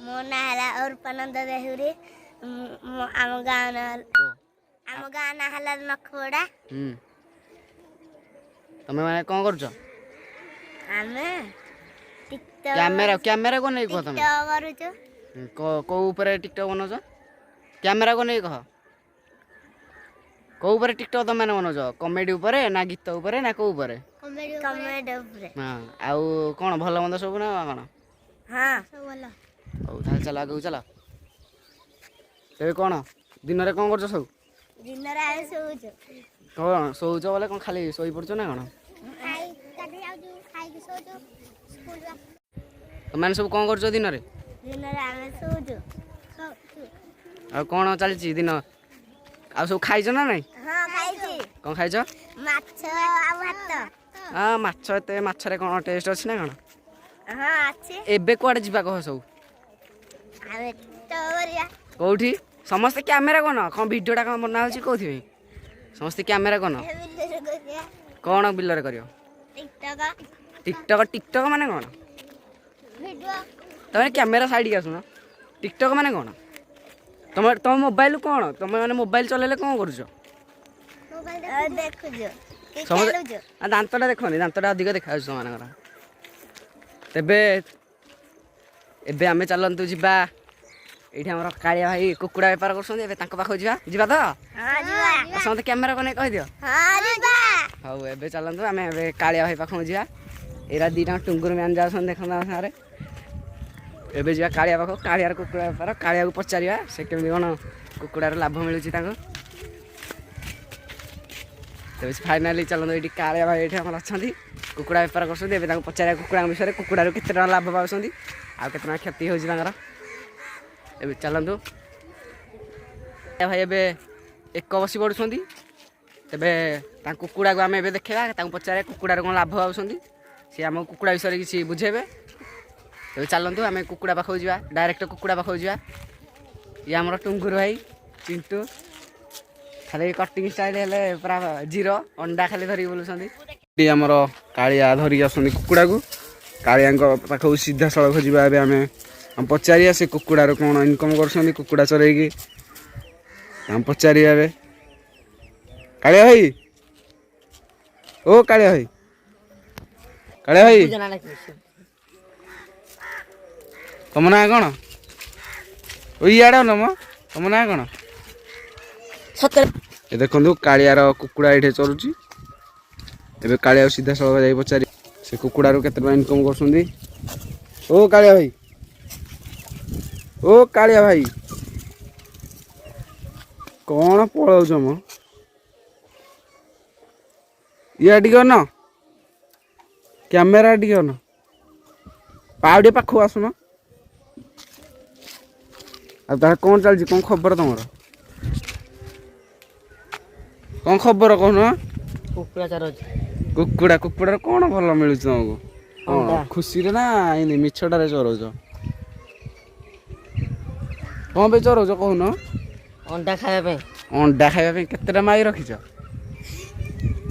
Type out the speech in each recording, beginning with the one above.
मो ना हला और पनंद देहुरी आम गाँव ना हला नखोड़ा। तमे माने कोन करछ? आमे कैमरा को नहीं कह तमे को ऊपर टिकटॉक बनौछ? कैमरा को नहीं कह को ऊपर टिकटॉक तमे बनौछ? कॉमेडी ऊपर ना गीत ऊपर ना को ऊपर? कॉमेडी ऊपर। हां आउ कोन भलो मंद सब ना कोन? हां सब भलो। ओ थाल चला आगु चला। ते कोन दिन रे कोन करछ सब? दिन रे आइ सोउछ। कोन सोउछ बोले कोन खाली सोई पड़छ ना कोन? खाई काढी आउ खाई के सोउछ स्कूल जा। तमे सब कोन करछ दिन रे? दिन रे आमे सोउछ। आ कोन चलछि दिन? आ सब खाइछ ना नहीं? हां खाइछि। कोन खाइछ? माछ आ भात। हां माछ ते माछ रे कोन टेस्ट अछि ना कोन? हां अछि। एबे कोड जिबा कह सब? आमे तोरिया कोठी समस्त कैमरा कोन कोन वीडियोटा कोन बना होछि कोथि में समस्त कैमरा कोन कोन बिलर करियो? टिकटॉक माने कोन? वीडियो तमे कैमरा साइड के आसुना। टिकटॉक माने कोन? तम मोबाइल कोन तमे माने मोबाइल चलेले कोन करछ? मोबाइल देखुजो के समझ चलुजो। आ दांतटा देखोनी दांतटा अधिक देखा छ मानकर। तेबे एबे आमे चलंतु जिबा एठी हमर कालिया भाई कुकुड़ा व्यापार करछन एबे तांको पाखो जिबा त? हां जिबा। समते कैमरा कोने कहि दियो। हां जिबा। हाउ एबे चलंतु आमे एबे कालिया भाई पाखो जिबा। एरा दीटा टुंगुर मान जासन देखना सारे। एबे जिबा कालिया पाखो कालियार कुकुड़ा व्यापार कालिया को पचारिया से केमि कोन कुकुड़ार लाभ मिलुची तांको। तेबे फाइनली चलंतु एठी कालिया भाई एठी हमर अछंती कुकुड़ा व्यापार करछन एबे तांको पचारिया कुकुड़ा विषय कुकुड़ार केतना लाभ पाउछंती आ केतना क्षति होउची तांकर। एबे चलंतु भाई एबे एक बसी पड़ुछंती तेबे ता कुकुड़ा को आमे एबे देखा तांको पचारे कुकुड़ार कोन लाभ पाउछंती से हम कुकुड़ा विषय किसी बुझेबे। तेबे चलंतु आमे कुकुड़ा पाखो जिबा डायरेक्ट कुकुड़ा पाखो जिबा। ये हमर टुंगुर भाई चिंटू खाली कटिंग स्टाइल हेले पूरा जीरो अंडा खाली धरि बोलुछंती। हमर कालिया धरि आसुनी कुकुड़ा को कालियाଙ୍କ पाखो सीधा सड़क जिबा एबे हम पचारिया से कुकुड़ार कोन इनकम करछंती कुकुड़ा चरेगी हम पचारिया एबे। कालिया भाई ओ कालिया भाई कालिया भाई तुम ना कोन ओ इयाडा न म तुम ना कोन ए देखंतु कालियार कुकुड़ा एठे चरुची एबे कालिया सीधा सड़क जाई पचारि से कुकुड़ार केते इनकम करछंती। ओ कालिया भाई ओ कालिया भाई कौन पलाउछ म या टिके न कैमरा टिके न पाउडे पाखु आसुन आ ता कौन चलजी कौन खबर तमरो कौन खबर कहन? कुकुड़ा चरज कुकुड़ा कुकुड़ा कौन भल मिलुछ तुमको कौन खुशी रे ना इनी मिछटारे चरज कौन पे चरज कहन? अंडा खाया पे अंडा खाइबा पे केतेटा माई रखिछ?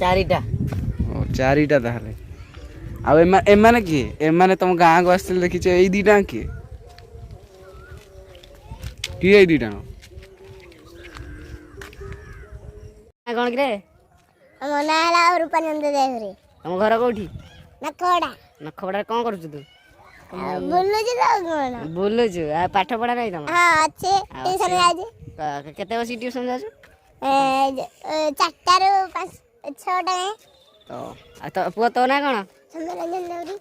4टा ओ 4टा ताहले आ एमाने की एमाने तुम गाँ को आस्ते देखिछ एई दीटा की एई दीटा कोन कि रे हम नाला और पनंद देहुरी। हम घर कोठी? नखोड़ा। नखबड़ा कोन करू तू? बोलु जे कोन? बोलु छु आ पाठ पढा नै तम? हां अच्छे ट्यूशन जाजे। केते बसी ट्यूशन जाजु? 4टा रो 5 6टा है। तो पुआ तो ना कोन? समरंजन देहुरी।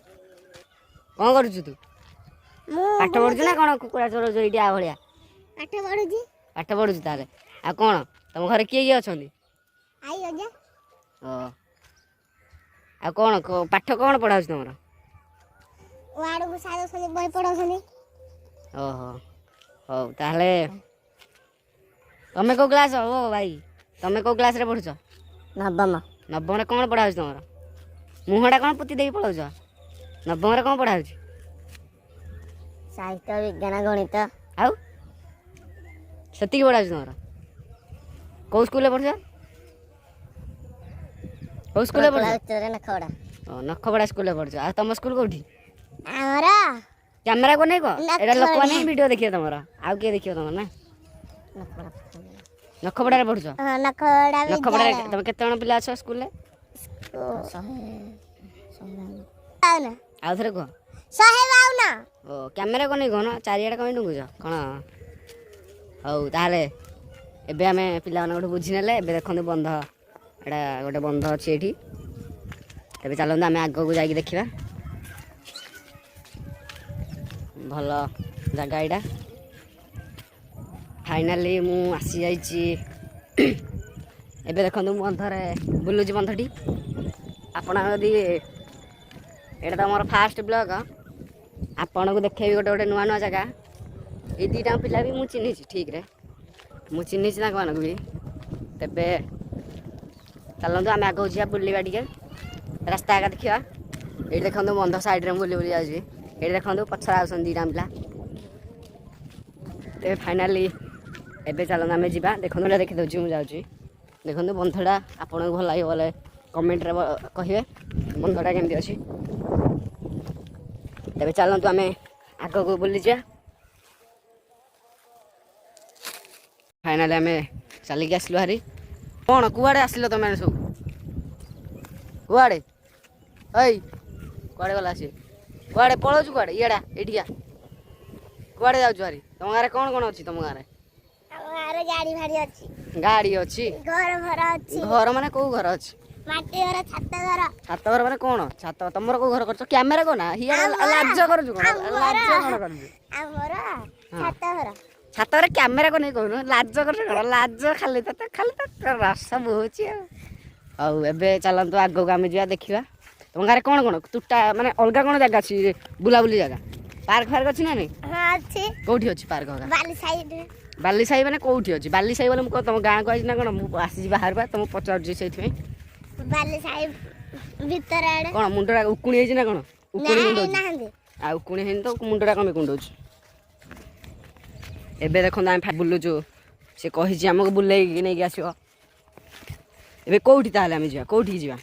कोन करू तू? मु पाठ पढु ना कोन कुकुड़ा चोर जो इडी आ भलिया? पाठ पढु जी। पाठ पढु ताले आ कोन तम घर किए अछंती? आई अजा। ओ आ कोन पाठ कोन पढाउ छ तमरा? वाड़ को सादो सले बय पढाउ छनी। ओहो हो ताले तमे को क्लास हो भाई तमे को क्लास रे पढुछ? नवम। नवम रे कोन पढाउ छ तमरा? मुहडा कोन पुति देई पढाउ छ? नवम रे कोन पढाउ छ? साहित्य विज्ञान गणित आउ सती पढाउ छ तमरा? को स्कूल रे पढुछ? को स्कूल रे पढुछ? चोरे नखोड़ा। ନଖପଡ଼ା ସ୍କୁଲରେ ପଢ଼ୁଛ। ଆଉ ତମ ସ୍କୁଲ କୋଉଠି? ଆମର କ୍ୟାମେରା କୁ ନେଇ କହ ଏଇଟା ଲୋକମାନେ ନଖପଡ଼ା। ଭିଡ଼ିଓ ଦେଖିବେ ତମର। ଆଉ କିଏ ଦେଖିବ ତମର ନା? ନଖପଡ଼ାରେ ପଢ଼ୁଛ? ନଖପଡ଼ା ନଖପଡ଼ାରେ ବିଦ୍ୟାଳୟ। ତମେ କେତେ ଜଣ ପିଲା ଅଛ ସ୍କୁଲରେ? ବାଉନ। ଆଉ ଥରେ କୁହ। 152। ଓ କ୍ୟାମେରା କୁ ନେଇ କହୁନ ଚାରିଆଡ଼େ କଣ ଡୁଙ୍ଗୁଛ କ'ଣ? ହଉ ତାହେଲେ ଏବେ ଆମେ ପିଲାମାନଙ୍କଠୁ ବୁଝି ନେଲେ। ଏବେ ଦେଖନ୍ତୁ ବନ୍ଧ, ଏଇଟା ଗୋଟେ ବନ୍ଧ ଅଛି ଏଇଠି। ଏବେ ଚାଲନ୍ତୁ ଆମେ ଆଗକୁ ଯାଇକି ଦେଖିବା। ଭଲ ଜାଗା ଏଇଟା। ଫାଇନାଲି ମୁଁ ଆସିଯାଇଛି। ଏବେ ଦେଖନ୍ତୁ ମୁଁ ବନ୍ଧରେ ବୁଲୁଛି ବନ୍ଧଟି। ଆପଣ ଯଦି ଏଇଟା ତ ମୋର ଫାଷ୍ଟ ବ୍ଲଗ, ଆପଣଙ୍କୁ ଦେଖେଇବି ଗୋଟେ ଗୋଟେ ନୂଆ ନୂଆ ଜାଗା। ଏଇ ଦୁଇଟା ପିଲା ବି ମୁଁ ଚିହ୍ନିଛି ଠିକ୍ରେ, ମୁଁ ଚିହ୍ନିଛି ତାଙ୍କମାନଙ୍କୁ ବି। ତେବେ ଚାଲନ୍ତୁ ଆମେ ଆଗକୁ ଯିବା ବୁଲିବା ଟିକେ, ରାସ୍ତା ଏକା ଦେଖିବା। ଏଇଠି ଦେଖନ୍ତୁ ବନ୍ଧ ସାଇଡ଼ରେ ମୁଁ ବୁଲି ବୁଲି ଯାଉଛି। ଏଇଠି ଦେଖନ୍ତୁ ପଛରେ ଆଉଛନ୍ତି ଦୁଇଟା ପିଲା। ତେବେ ଫାଇନାଲି ଏବେ ଚାଲନ୍ତୁ ଆମେ ଯିବା। ଦେଖନ୍ତୁ ଏଇଟା ଦେଖିଦେଉଛି ମୁଁ ଯାଉଛି। ଦେଖନ୍ତୁ ବନ୍ଧଟା ଆପଣଙ୍କୁ ଭଲ ଲାଗିବ ବୋଲେ କମେଣ୍ଟରେ କହିବେ ବନ୍ଧଟା କେମିତି ଅଛି। ତେବେ ଚାଲନ୍ତୁ ଆମେ ଆଗକୁ ବୁଲିଯିବା। ଫାଇନାଲି ଆମେ ଚାଲିକି ଆସିଲୁ ଭାରି। କ'ଣ କୁଆଡ଼େ ଆସିଲ ତମେ ସବୁ? କୁଆଡ଼େ? ଏଇ କୁଆଡ଼େ ଗଲା ସିଏ? କୁଆଡ଼େ ପଳଉଛୁ କୁଆଡ଼େ? ଇଆଡ଼ା ଏଇଠିକା କୁଆଡ଼େ ଯାଉଛୁ ଭାରି? ତମ ଗାଁରେ କ'ଣ କ'ଣ ଅଛି ତମ ଗାଁରେ? ଆମ ଗାଁରେ ଗାଡ଼ି ଭାଡ଼ି ଅଛି। ଗାଡ଼ି ଅଛି? ଘର ଘର ଅଛି। ଘର ମାନେ କୋଉ ଘର ଅଛି? ମାଟି ଘର, ଛାତ ଘର। ଛାତ ଘର ମାନେ କ'ଣ? ଛାତ ତମର କୋଉ ଘର କରୁଛ? କ୍ୟାମେରା କନା ହିଆରେ ଲାଜ କରୁଛୁ କ'ଣ? ଲାଜ କ'ଣ କରୁଛୁ? ଆମର ଛାତ ଘର। ଛାତ ଘରେ କ୍ୟାମେରା କୁ ନେଇ କହୁନୁ ଲାଜ କରୁଛୁ କ'ଣ? ଲାଜ ଖାଲି ତ ରସ ବହୁଛି ଆଉ। ହଉ ଏବେ ଚାଲନ୍ତୁ ଆଗକୁ ଆମେ ଯିବା ଦେଖିବା। ତମ ଗାଁରେ କ'ଣ କ'ଣ ତୁଟା ମାନେ ଅଲଗା କ'ଣ ଜାଗା ଅଛି ବୁଲାବୁଲି ଜାଗା? ପାର୍କ ଫାର୍କ ଅଛି ନା ନାଇଁ? ହଁ ଅଛି। କୋଉଠି ଅଛି ପାର୍କ? ବାଲି ସାଇଡରେ। ବାଲି ସାହି ମାନେ କୋଉଠି ଅଛି? ବାଲି ସାହି ବୋଲେ ମୁଁ ତମ ଗାଁକୁ ଆସିଛି ନା କ'ଣ? ମୁଁ ଆସିଛି ବାହାରୁ ବା ତମକୁ ପଚାରୁଛି ସେଇଥିପାଇଁ। ବାଲି ସାଇ ଭିତରେ ଆଡେ। କ'ଣ ମୁଣ୍ଡଟା ଉକୁଣି ହେଇଛି ନା କ'ଣ? ଉକୁଣି କୁଣ୍ଡଉଛି? ନାହାନ୍ତି। ଆଉ ଉକୁଣି ହେଇନି ତ ମୁଣ୍ଡଟା କ'ଣ କୁଣ୍ଡଉଛି? ଏବେ ଦେଖନ୍ତୁ ଆମେ ବୁଲୁଛୁ। ସେ କହିଛି ଆମକୁ ବୁଲେଇକି ନେଇକି ଆସିବ। ଏବେ କୋଉଠି ତାହେଲେ ଆମେ ଯିବା? କୋଉଠିକି ଯିବା?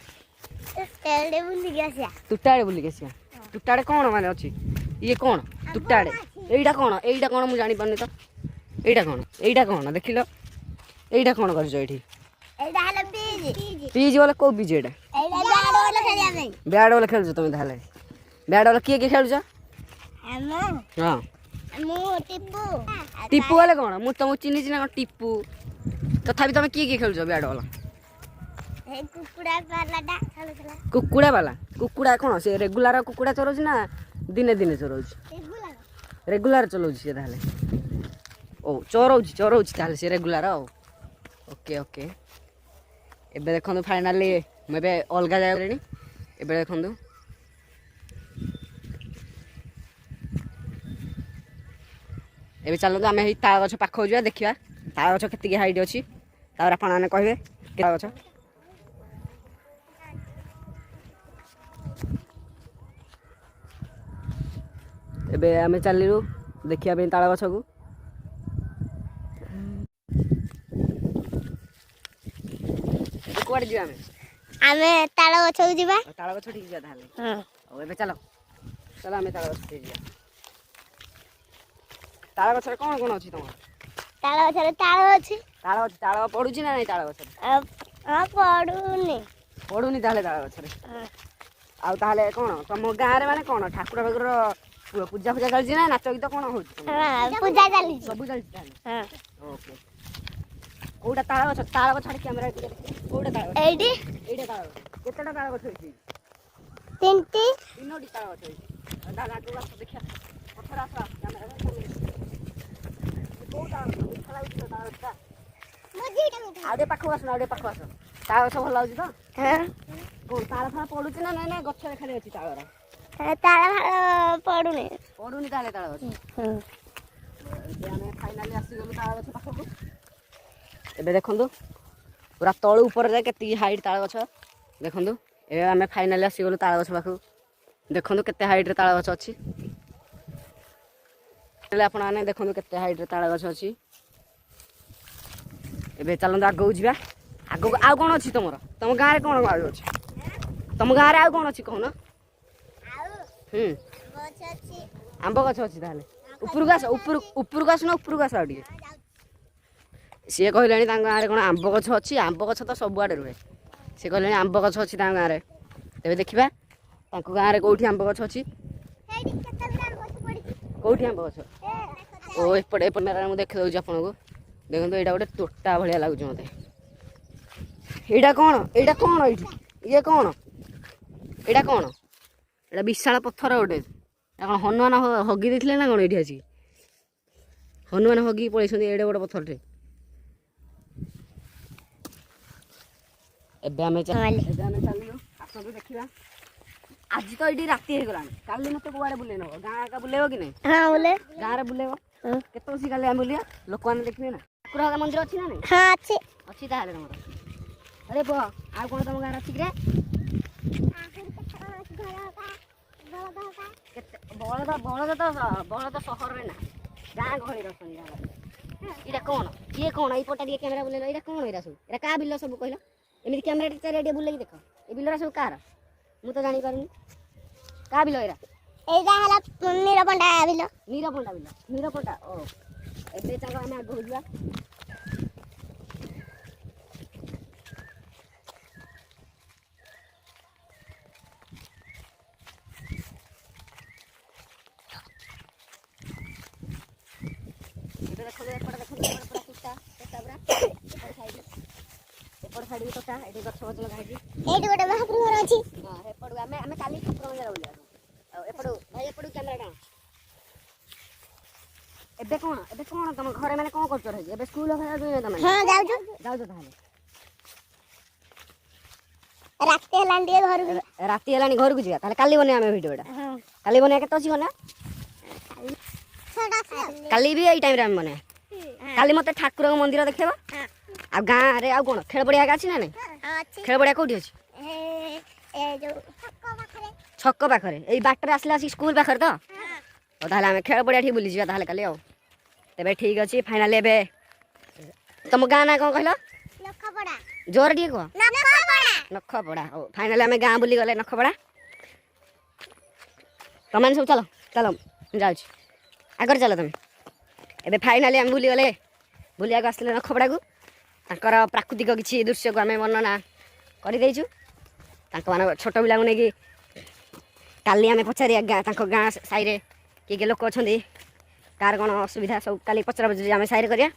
ସେଇଠି ବୁଲିକି ଆସିବା। ତୁଟା ଆଡ଼େ ବୁଲିକି ଆସିବା। ତୁଟା ଆଡ଼େ କ'ଣ ମାନେ ଅଛି? ଇଏ କ'ଣ ତୁଟା ଆଡ଼େ? ଏଇଟା କ'ଣ? ଏଇଟା କ'ଣ ମୁଁ ଜାଣିପାରୁନି ତ। ଏଇଟା କ'ଣ? ଏଇଟା କ'ଣ ଦେଖିଲ? ଏଇଟା କ'ଣ କରିଛ ଏଇଠି? ଏଇଟା ହେଲା ପିଜ୍। ପିଜ୍ ବୋଲେ କୋଉ ପିଜ୍ ଏଇଟା? ଏଇଟା ବ୍ୟାଟ୍ ବଲ୍ ଖେଳିବା ପାଇଁ। ବ୍ୟାଟ୍ ବଲ୍ ଖେଳୁଛ ତମେ ତାହେଲେ? ବ୍ୟାଟ୍ ବଲ୍ କିଏ କିଏ ଖେଳୁଛ? ଆମ ହଁ ମୁଁ ଟିପୁ। ଟିପୁ ବୋଲେ କ'ଣ? ମୁଁ ତମକୁ ଚିହ୍ନିଛି ନା କ'ଣ ଟିପୁ? ତଥାପି ତମେ କିଏ କିଏ ଖେଳୁଛ ବ୍ୟାଟ୍ ବଲ୍? ଏଇ କୁକୁଡ଼ା ପାଲାଟା ଖେଳୁଥିଲା। କୁକୁଡ଼ା ବାଲା? କୁକୁଡ଼ା କ'ଣ ସେ ରେଗୁଲାର କୁକୁଡ଼ା ଚରଉଛି ନା ଦିନେ ଦିନେ ଚରଉଛି? ରେଗୁଲାର ଚଲାଉଛି ସେ ତାହେଲେ? ଓ ଚରଉଛି ତାହେଲେ ସେ ରେଗୁଲାର ଆଉ। Okay okay. ଏବେ ଦେଖନ୍ତୁ ଫାଇନାଲି ମୁଁ ଏବେ ଅଲଗା ଜାଗାରେ। ଏବେ ଦେଖନ୍ତୁ ଏବେ ଚାଲନ୍ତୁ ଆମେ ଏଇ ତାଳ ଗଛ ପାଖକୁ ଯିବା ଦେଖିବା ତାଳ ଗଛ କେତିକି ହାଇଟ୍ ଅଛି। ତାପରେ ଆପଣମାନେ କହିବେ ତାଳ ଗଛ। ଏବେ ଆମେ ଚାଲିଲୁ ଦେଖିବା ପାଇଁ ତାଳ ଗଛକୁ। କୁଆଡ଼େ ଯିବା ଆମେ? ଆମେ ତାଳ ଗଛକୁ ଯିବା। ତାଳ ଗଛ ଠିକ୍ ଯିବା ତାହେଲେ। ହଁ। ହଉ ଏବେ ଚାଲ ଆମେ ତାଳ ଗଛ ଠିକ୍ ଯିବା। ତାଳ ଗଛରେ କ'ଣ କ'ଣ ଅଛି ତମର? ତାଳ ଗଛରେ ତାଳ ଅଛି। ତାଳ ପଡୁଛି ନା ନାଇଁ ତାଳ ଗଛରେ? ହଁ ପଡୁନି। ପଡୁନି ତାହେଲେ ତାଳ ଗଛରେ? ଆଉ ତାହେଲେ କ'ଣ ତମ ଗାଁରେ ମାନେ କ'ଣ ଠାକୁର ଫାକୁର ପୂଜା ଫୂଜା ଚାଲିଛି ନା ନାଚ ଗୀତ କ'ଣ ହଉଛି? ପୂଜା ଚାଲିଛି। ସବୁ ଚାଲିଛି ତାହେଲେ? ହଁ। ଓକେ। କୋଉଟା ତାଳ ଗଛ? ତାଳ ଗଛ ଛାଡ଼ି କ୍ୟାମେରା କୋଉଟା ତାଳ ଗଛ? ଏଇଠି ଏଇଟା ତାଳ ଗଛ। କେତେଟା ତାଳ ଗଛ ହେଇଛି? 3ଟି। 3ଟି ତାଳ ଗଛ ହେଇଛି। ତାହେଲେ ଆଗକୁ ଆସ ଦେଖିବା। ପଛରେ ଆସ କ୍ୟାମେରା। କୋଉ ତାଳ ଗଛ? ମିଠା ଲାଗୁଛି ତ ତାଳ ଗଛଟା? ଆଉ ଟିକେ ପାଖକୁ ଆସ ନା, ଆଉ ଟିକେ ପାଖକୁ ଆସ। ତାଳ ଗଛ ଭଲ ଲାଗୁଛି ତ? କ'ଣ ତାଳ ଫାଳ ପଡୁଛି ନା ନାଇଁ? ନା ଗଛରେ ଖାଲି ଅଛି ତାଳର? ତାଳ ଫାଳ ପଡୁନି। ପଡୁନି ତାହେଲେ ତାଳ ଗଛ? ଏବେ ଆମେ ଫାଇନାଲି ଆସିଗଲୁ ତାଳ ଗଛ ପାଖକୁ। ଏବେ ଦେଖନ୍ତୁ ପୁରା ତଳୁ ଉପରେ ଯାଏ କେତିକି ହାଇଟ୍ ତାଳ ଗଛ ଦେଖନ୍ତୁ। ଏବେ ଆମେ ଫାଇନାଲି ଆସିଗଲୁ ତାଳ ଗଛ ପାଖକୁ। ଦେଖନ୍ତୁ କେତେ ହାଇଟ୍ରେ ତାଳ ଗଛ ଅଛି। ଆପଣମାନେ ଦେଖନ୍ତୁ କେତେ ହାଇଟ୍ରେ ତାଳ ଗଛ ଅଛି। ଏବେ ଚାଲନ୍ତୁ ଆଗକୁ ଯିବା। ଆଗକୁ ଆଉ କ'ଣ ଅଛି ତମର? ତମ ଗାଁରେ କ'ଣ ଅଛି? तुम गाँव आउ कौन अच्छी कहून ଗଛ ଅଛି आंब गछ अच्छी ताले उपरକୁ आस उपरକୁ आस ना उपरକୁ आस आउ टिके सी कहले गाँव कौन आंब गछ अच्छी आंब गछ तो सबुआड़े रुहे सी कहले आंब गछ अच्छी गाँव तेज देखा गाँव कौटी आंब गछ अच्छी ସେଇଠି କେତେଗୁଡ଼ା ଗଛ ପଡ଼ିଛି कौटी आंब गछ ओ एपटे एपटे मुझे देखी दूँ आपको देखो यहाँ गोटे तोटा भाया लगुच मत यहाँ कौन यहाँ कौन ये कौन यहाँ कौन यहाँ विशाल पत्थर गोटे कौन हनुमान हगी देते ना कौन ये आसिक हनुमान हगी पड़े एडे गोटे पत्थरटे एवं चलू आसतु देखा आज तो ये राति हो गला काली मत कौड़े बुले नब गाँव का बुलेब कि नहीं हाँ बोले गाँव में बुलेब केत बस काली आम बुलिया लोक मैंने देखिए ना ठाकुर मंदिर अच्छी ना नहीं हाँ अच्छी अच्छी ताहले तुम अरे पुह आउ कौन तुम गाँव अच्छी कि बलद बलद तो सहर में ना गाँ गहली रही यहाँ कौन ये कौन यपटा टे कैमेरा बुले यहाँ कौन यहाँ सब यहाँ क्या बिल सब कहल एमती कैमेरा चारिटे बुले देख ये बिलर सब कार मु तो जानी पारुनी क्या बिल यहाँ ଏଇଟା ହେଲା ନିରପଣ୍ଡା ବିଲ नीरपंटा बिल नीरपंटा ओ ए चलो आम आगे जा एपट साइड तोटा ये गछ गछ लगा ଏଇଠି ଗୋଟେ ମହାପ୍ରଭୁ ଘର ଅଛି हाँ एपट आम आम काली ठाकुर मंदिर बुलिया एपटू भाई एपटू कैमेरा टाण एबे कौन तुम घरे मैंने कौन कर रही स्कूल तुम ହଁ ଯାଉଛୁ जाऊ ताले ରାତି ହେଲାଣି ଟିକେ ଘରକୁ राति है घर को जा काली बने आम भिडियोटा काली बने के गला काली भी यही टाइम आम बने काली मत ठाकुर मंदिर देखेब आ गाँव रे आ कौन खेल पड़िया अच्छी ना नहीं ଅଛି खेल पड़िया कौटी अच्छी ଏ ଯୋଉ ଛକ ପାଖରେ छक पाखे यही बाटर आसला स्कूल पाखे तो ताहले आम खेल पड़िया ठीक बुली जा ताहले काली आउ तेबे ठीक अच्छे फाइनाल एबे तुम गाँ ना कौन कहल ନଖପଡ଼ା जोर टे कह ନଖପଡ଼ା नखपड़ा हो फाइनाल आम गाँ बुली गले नखपड़ा तुम सब चलो चलो जाऊँ आगर चलो तुम एबे फाइनाल आम बुली गले बुलिया आसले नखपड़ा को तांकर प्राकृतिक किसी दृश्य को आम वर्णना करदेचु छोट पिला नहीं काली आम पचारिया गाँ साई किए लोक अच्छा कार कौन असुविधा सब काली पचरा पचर आम साई करिया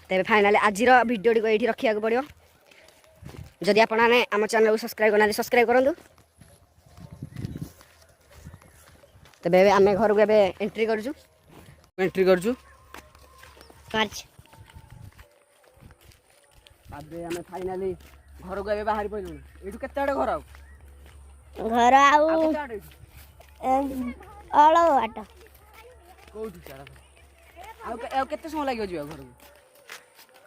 तेरे फाइनाल आज भिडियो को ये रखा पड़ो जदि आप आम चैनल को सब्सक्राइब करना सब्सक्राइब करूँ तेरे आम घर को एंट्री करूँ आम फाइनाली घर को बाहरी पड़े ये केते घर ଘର ଆଉ ଅଳ ବାଟ कौटी केते समय लगे जा घर को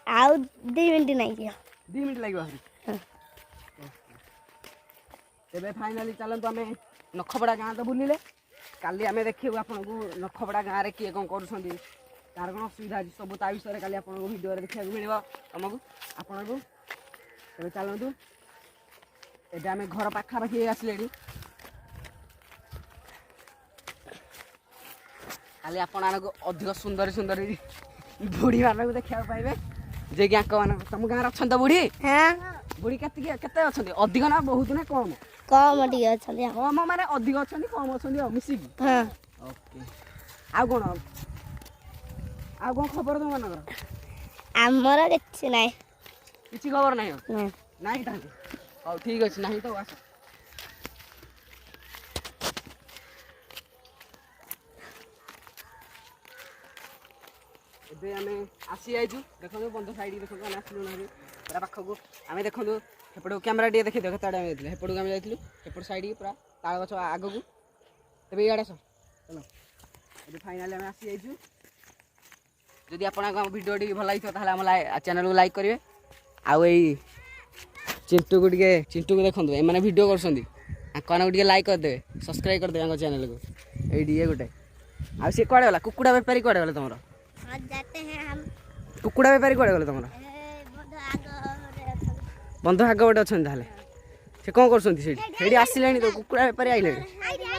ଆଉ 2 ମିନିଟ୍ ନାଇଁ 2 मिनट लगे बाहरी तेरे फाइनाली चलतु आम नखपड़ा गाँ तो बुलिले काली आम देखू आपको नखपड़ा गाँव में किए कौन कर तार कौन असुविधा अच्छी सब ता विषय काली आपको भिडियो देखा मिल तुमको आपन को तेज चलतु एबे आम घर पाखापाखि आसले खाली आपण अधिक सुंदर सुंदर बुढ़ी मानक देखा पाइबे जे कि तुम गाँव अच्छा तो बुढ़ी हाँ बुढ़ी केते अच्छा अधिक ना बहुत ना कम କମ ଟିକେ ଅଛନ୍ତି कम माने अधिक अच्छा कम अच्छा मिसिकी ହଁ ओके आउ कौन खबर तुम मानकर ଆମର କିଛି ନାହିଁ किसी खबर नहीं ନାହିଁ नहीं ताकि हाँ ठीक अच्छे नहीं तो आस एबे आम आसी जाइछु देखो बंध साइड देखो आम आसलु ना पूरा पाखक आम देखो सेपट कैमेरा टे देखी देख ताड़े आम जाइए सेपट आम जाइलु सेपट साइड पूरा ताल गछ आग को तेज इे आस चलो ये फाइनाल आम आसी जाइछु जदि आप भिडियो टी भल लगी आम चैनल को लाइक करेंगे आउ चिंटू को देखो एम भिड कर लाइक करदे सब्सक्राइब करदे चैनल को ये गोटे आ सी कड़े गला कुकुड़ा बेपारी कड़े गले तुम हाँ जाते हैं हम कुकुड़ा बेपारी कड़े गले तुम बंधु आग बंधु आग गोटे अच्छा ସେ କ'ଣ କରୁଛନ୍ତି ସେଇଠି ସେଇଠି ଆସିଲେଣି ତ କୁକୁଡ଼ା ବେପାରୀ ଆଇଲେଣି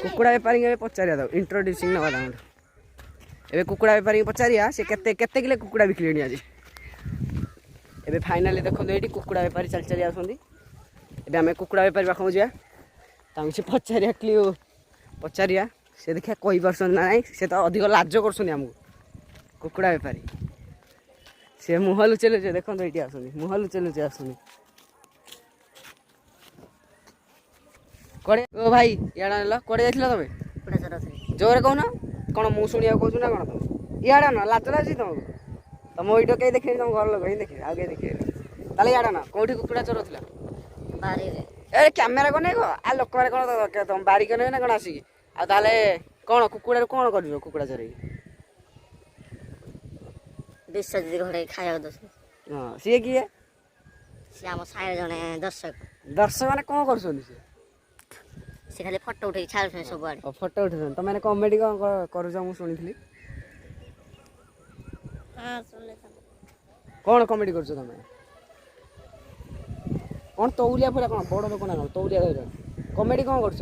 କୁକୁଡ଼ା ବେପାରୀଙ୍କୁ ଏବେ ପଚାରିବା ତାକୁ ଇଣ୍ଟ୍ରୋଡ୍ୟୁସିଂ ନେବା ତାଙ୍କଠୁ ଏବେ କୁକୁଡ଼ା ବେପାରୀଙ୍କୁ ପଚାରିବା ସେ କେତେ କେତେ କିଲୋ କୁକୁଡ଼ା ବିକିଲେଣି ଆଜି ଏବେ ଫାଇନାଲି ଦେଖନ୍ତୁ ଏଇଠି କୁକୁଡ଼ା ବେପାରୀ ଚାଲି ଚାଲି ଆସୁଛନ୍ତି ଏବେ ଆମେ କୁକୁଡ଼ା ବେପାରୀ ପାଖକୁ ଯିବା ତାଙ୍କୁ ସେ ପଚାରିବା ପଚାରିବା ସେ ଦେଖିବା କହିପାରୁଛନ୍ତି ନା ନାହିଁ ସେ ତ ଅଧିକ ଲାଜ କରୁଛନ୍ତି ଆମକୁ କୁକୁଡ଼ା ବେପାରୀ ସେ ମୁହଁ ଲୁଚେଇ ଲୁଚେଇ ଦେଖନ୍ତୁ ଏଇଠି ଆସୁଛନ୍ତି ମୁହଁ ଲୁଚେଇ ଲୁଚେଇ ଆସୁଛନ୍ତି କୁଆଡ଼େ ଓ ଭାଇ ଇଆଡ଼େ ଆଣିଲ କୁଆଡ଼େ ଯାଇଥିଲ ତମେ କୁକୁଡ଼ା ଚରାଉଥିଲି। ଜୋରରେ କହୁନ କ'ଣ ମୁଁ ଶୁଣିବାକୁ କହୁଛୁ ନା କ'ଣ ତମେ ଇଆଡ଼େ ଆଣ ଲାଜ ଲାଗୁଛି ତମକୁ ତମ ଭିଡ଼ିଓ କେହି ଦେଖିବେନି ତମ ଘର ଲୋକ ହିଁ ଦେଖିବେ ଆଉ କେହି ଦେଖିବେନି ତାହେଲେ ଇଆଡ଼େ ଆଣ କୋଉଠି କୁକୁଡ଼ା ଚରାଉଥିଲା ବାରିରେ ଏ କ୍ୟାମେରା କ'ଣ ନେଇବ ଆ ଲୋକମାନେ କ'ଣ ତମ ବାରିକ ନେବେ ନା କ'ଣ ଆସିକି ଆଉ ତାହେଲେ କ'ଣ କୁକୁଡ଼ାରୁ କ'ଣ କରିବ କୁକୁଡ଼ା ଚରେଇକି ବିଷ ଦିଦି ଘରେ ଖାଇବାକୁ ଦଉଛନ୍ତି। ହଁ ସିଏ କିଏ ସେ ଆମ ସାହିର ଜଣେ ଦର୍ଶକ ଦର୍ଶକ ମାନେ କ'ଣ କରୁଛନ୍ତି ସିଏ ସେ ଖାଲି ଫଟୋ ଉଠେଇକି ଛାଡୁଛନ୍ତି ସବୁଆଡେ। ଫଟୋ ଉଠଉଛନ୍ତି ତମେ କମେଡି କ'ଣ କରୁଛ ମୁଁ ଶୁଣିଥିଲି ହଁ ଶୁଣିଲି କ'ଣ କମେଡି କରୁଛ ତମେ କ'ଣ ତଉଲିଆ ପୁରା କ'ଣ ବଡ଼ ଲୋକ ନା କ'ଣ ତଉଲିଆ ଧରିଛ କମେଡି କ'ଣ କରୁଛ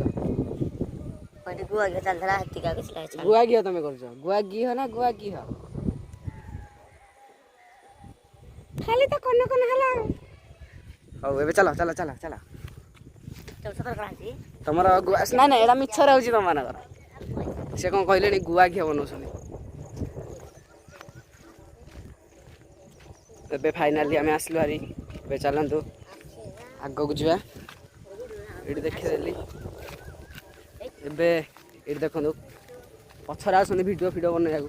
ଏଠି ଗୁଆ ଘିଅ ଚାଲିଥିଲା ହେତିକା କିଛି ଲାଗିଛି। ଗୁଆ ଘିଅ ତମେ କରୁଛ ଗୁଆ ଘିଅ ନା ଗୁଆ ଘିଅ ଖାଲି ତ କନ କନ ହେଲା ହଉ ଏବେ ଚାଲ ଚାଲ ଚାଲ ଚାଲ ତମର ଗୁଆ ନାଇଁ ନାଇଁ ଏଇଟା ମିଛରେ ହେଉଛି ତମମାନଙ୍କର ସେ କ'ଣ କହିଲେଣି ଗୁଆ ଘିଅ ବନଉଛନ୍ତି ଏବେ ଫାଇନାଲି ଆମେ ଆସିଲୁ ହାରି ଏବେ ଚାଲନ୍ତୁ ଆଗକୁ ଯିବା ଏଇଠି ଦେଖିଦେଲି ଏବେ ଏଇଠି ଦେଖନ୍ତୁ ପଛରେ ଆସୁଛନ୍ତି ଭିଡ଼ିଓ ବନେଇବାକୁ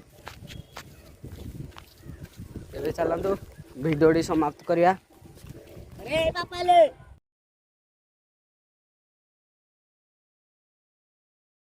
ଏବେ ଚାଲନ୍ତୁ ଭିଡ଼ିଓଟି ସମାପ୍ତ କରିବା।